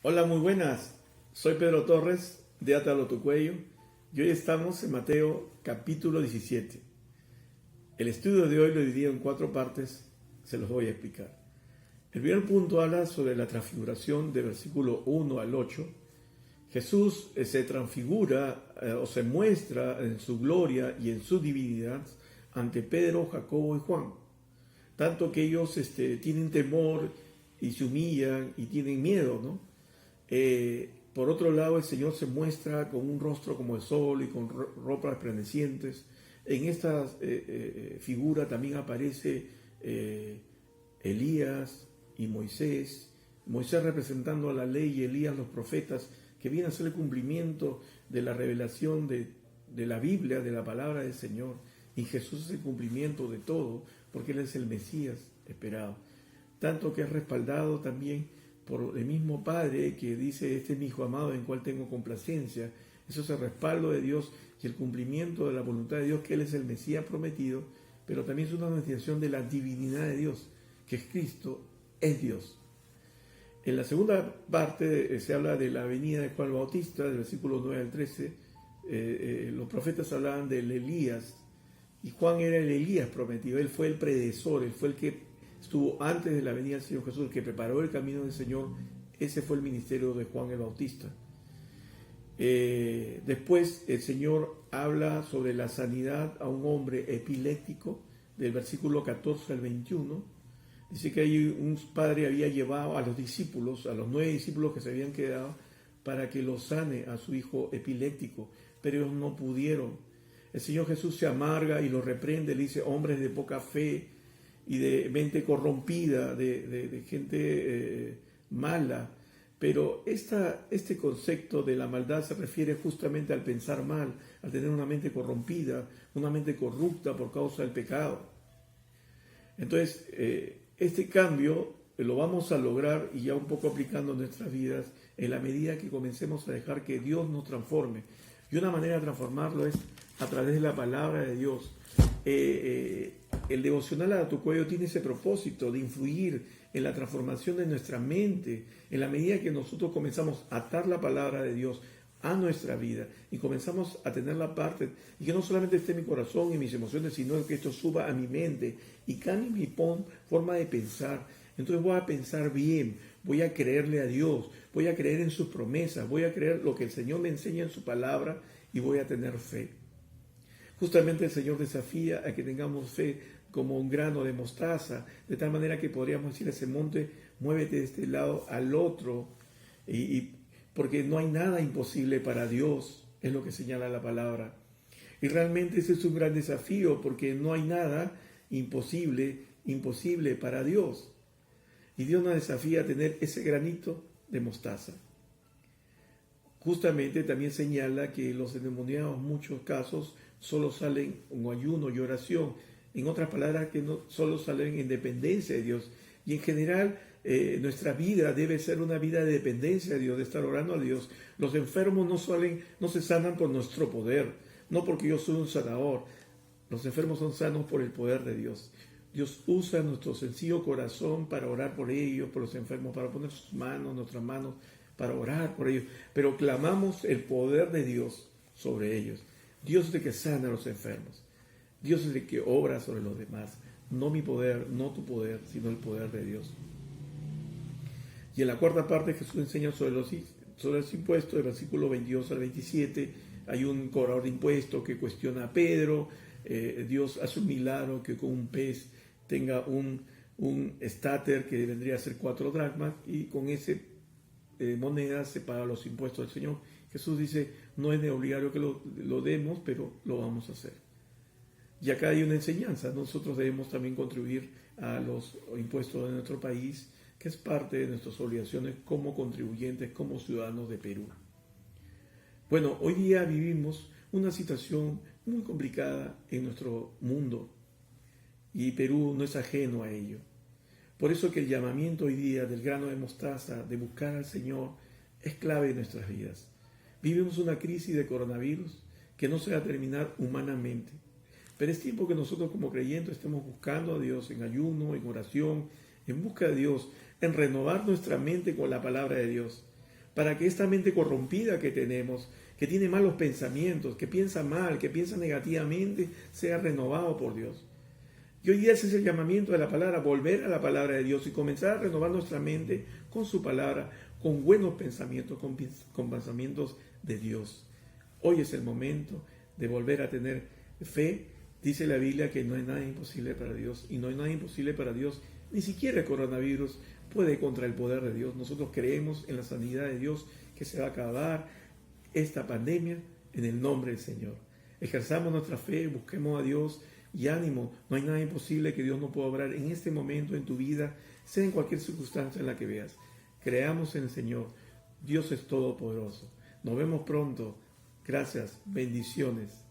Hola, muy buenas. Soy Pedro Torres de Átalo tu cuello y hoy estamos en Mateo capítulo 17. El estudio de hoy lo divido en 4 partes, se los voy a explicar. El primer punto habla sobre la transfiguración de versículo 1 al 8. Jesús se transfigura o se muestra en su gloria y en su divinidad ante Pedro, Jacobo y Juan. Tanto que ellos tienen temor y se humillan y tienen miedo, ¿no? Por otro lado, el Señor se muestra con un rostro como el sol y con ropas resplandecientes. En esta figura también aparece Elías y Moisés. Moisés representando a la ley y Elías los profetas, que viene a ser el cumplimiento de la revelación de la Biblia, de la palabra del Señor. Y Jesús es el cumplimiento de todo, porque Él es el Mesías esperado. Tanto que es respaldado también por el mismo Padre que dice: este es mi Hijo amado en cual tengo complacencia. Eso es el respaldo de Dios y el cumplimiento de la voluntad de Dios, que Él es el Mesías prometido, pero también es una manifestación de la divinidad de Dios, que es Cristo, es Dios. En la segunda parte se habla de la venida de Juan el Bautista, del versículo 9 al 13. Los profetas hablaban del Elías, y Juan era el Elías prometido. Él fue el predecesor, él fue el que estuvo antes de la venida del Señor Jesús, el que preparó el camino del Señor. Ese fue el ministerio de Juan el Bautista. Después el Señor habla sobre la sanidad a un hombre epiléptico, del versículo 14 al 21. Dice que ahí un padre había llevado a los discípulos, a los 9 discípulos que se habían quedado, para que lo sane a su hijo epiléptico, pero ellos no pudieron. El Señor Jesús se amarga y lo reprende, le dice: hombres de poca fe y de mente corrompida, de gente mala. Pero este concepto de la maldad se refiere justamente al pensar mal, al tener una mente corrompida, una mente corrupta por causa del pecado. Entonces, este cambio lo vamos a lograr, y ya un poco aplicando en nuestras vidas, en la medida que comencemos a dejar que Dios nos transforme. Y una manera de transformarlo es a través de la palabra de Dios. El devocional a tu cuello tiene ese propósito de influir en la transformación de nuestra mente, en la medida que nosotros comenzamos a atar la palabra de Dios a nuestra vida y comenzamos a tener la parte, y que no solamente esté en mi corazón y mis emociones, sino que esto suba a mi mente y cambie mi forma de pensar. Entonces voy a pensar bien, voy a creerle a Dios, voy a creer en sus promesas, voy a creer lo que el Señor me enseña en su palabra y voy a tener fe. Justamente el Señor desafía a que tengamos fe como un grano de mostaza, de tal manera que podríamos decir a ese monte: muévete de este lado al otro, porque no hay nada imposible para Dios, es lo que señala la palabra. Y realmente ese es un gran desafío, porque no hay nada imposible para Dios. Y Dios nos desafía a tener ese granito de mostaza. Justamente también señala que los endemoniados en muchos casos solo salen en ayuno y oración. En otras palabras, que no solo salen en dependencia de Dios. Y en general, nuestra vida debe ser una vida de dependencia de Dios, de estar orando a Dios. Los enfermos no se sanan por nuestro poder, no porque yo soy un sanador. Los enfermos son sanos por el poder de Dios. Dios usa nuestro sencillo corazón para orar por ellos, por los enfermos, para poner sus manos, nuestras manos, para orar por ellos. Pero clamamos el poder de Dios sobre ellos. Dios es el que sana a los enfermos. Dios es el que obra sobre los demás. No mi poder, no tu poder, sino el poder de Dios. Y en la cuarta parte Jesús enseña sobre los impuestos, del versículo 22 al 27. Hay un cobrador de impuestos que cuestiona a Pedro. Dios hace un milagro que con un pez tenga un estáter que vendría a ser 4 dracmas, y con ese moneda se paga los impuestos del Señor. Jesús dice: no es necesario que lo demos, pero lo vamos a hacer. Y acá hay una enseñanza: nosotros debemos también contribuir a los impuestos de nuestro país, que es parte de nuestras obligaciones como contribuyentes, como ciudadanos de Perú. Bueno, hoy día vivimos una situación muy complicada en nuestro mundo, y Perú no es ajeno a ello. Por eso que el llamamiento hoy día del grano de mostaza, de buscar al Señor, es clave en nuestras vidas. Vivimos una crisis de coronavirus que no se va a terminar humanamente, pero es tiempo que nosotros como creyentes estemos buscando a Dios en ayuno, en oración, en busca de Dios, en renovar nuestra mente con la palabra de Dios, para que esta mente corrompida que tenemos, que tiene malos pensamientos, que piensa mal, que piensa negativamente, sea renovado por Dios. Y hoy día ese es el llamamiento de la palabra, volver a la palabra de Dios y comenzar a renovar nuestra mente con su palabra, con buenos pensamientos, con pensamientos de Dios. Hoy es el momento de volver a tener fe. Dice la Biblia que no hay nada imposible para Dios, y no hay nada imposible para Dios. Ni siquiera el coronavirus puede contra el poder de Dios. Nosotros creemos en la sanidad de Dios, que se va a acabar esta pandemia en el nombre del Señor. Ejerzamos nuestra fe, busquemos a Dios y ánimo. No hay nada imposible que Dios no pueda obrar en este momento en tu vida, sea en cualquier circunstancia en la que veas. Creamos en el Señor. Dios es todopoderoso. Nos vemos pronto. Gracias. Bendiciones.